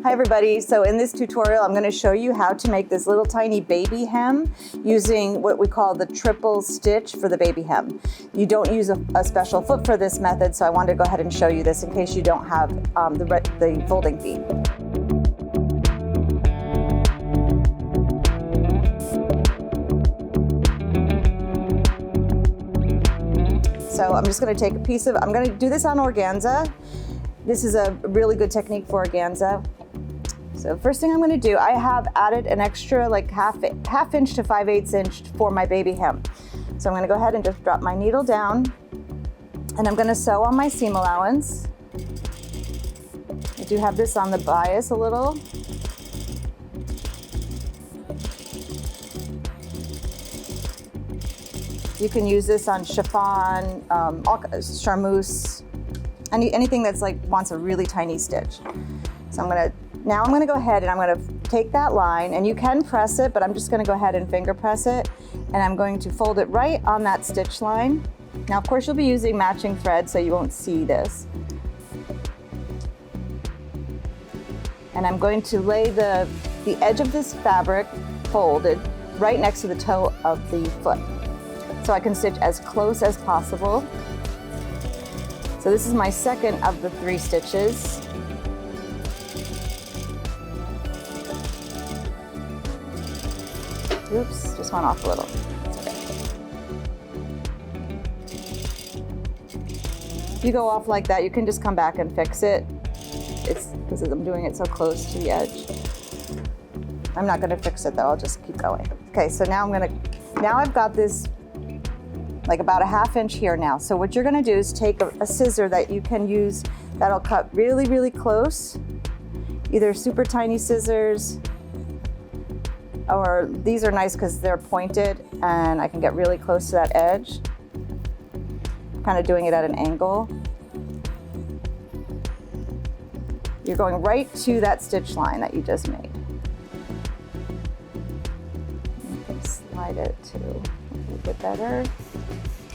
Hi everybody, so in this tutorial I'm going to show you how to make this little tiny baby hem using what we call the triple stitch for the baby hem. You don't use a special foot for this method, so I wanted to go ahead and show you this in case you don't have the folding feet. So I'm just going to take a piece of, I'm going to do this on organza. This is a really good technique for organza. So first thing I'm going to do, I have added an extra like half inch to 5/8 inch for my baby hem. So I'm going to go ahead and just drop my needle down, and I'm going to sew on my seam allowance. I do have this on the bias a little. You can use this on chiffon, charmeuse, anything that's like wants a really tiny stitch. So now I'm gonna go ahead and I'm gonna take that line, and you can press it, but I'm just gonna go ahead and finger press it, and I'm going to fold it right on that stitch line. Now, of course, you'll be using matching thread, so you won't see this. And I'm going to lay the edge of this fabric folded right next to the toe of the foot, so I can stitch as close as possible. So this is my second of the 3 stitches. Oops, just went off a little. If you go off like that, you can just come back and fix it. It's because I'm doing it so close to the edge. I'm not gonna fix it though, I'll just keep going. Okay, so now I've got this like about a 1/2 inch here now. So what you're gonna do is take a scissor that you can use that'll cut really, really close. Either super tiny scissors, or these are nice because they're pointed and I can get really close to that edge. Kind of doing it at an angle. You're going right to that stitch line that you just made. You can slide it to a little bit better.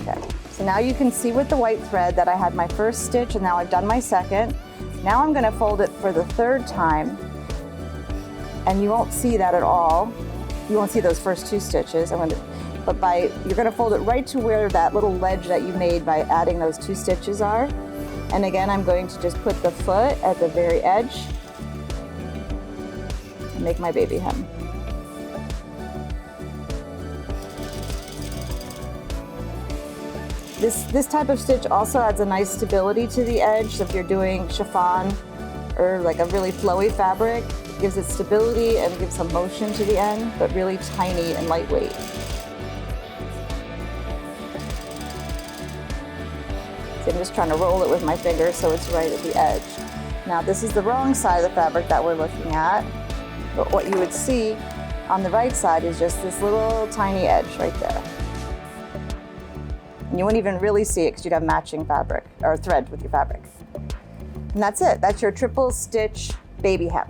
Okay, so now you can see with the white thread that I had my first stitch and now I've done my second. Now I'm gonna fold it for the 3rd time, and you won't see that at all. You won't see those first 2 stitches. You're gonna fold it right to where that little ledge that you made by adding those 2 stitches are. And again, I'm going to just put the foot at the very edge and make my baby hem. This type of stitch also adds a nice stability to the edge. So if you're doing chiffon or like a really flowy fabric, it gives it stability and gives some motion to the end, but really tiny and lightweight. So I'm just trying to roll it with my fingers so it's right at the edge. Now this is the wrong side of the fabric that we're looking at, but what you would see on the right side is just this little tiny edge right there. And you wouldn't even really see it because you'd have matching fabric or thread with your fabric. And that's it. That's your triple stitch baby hem.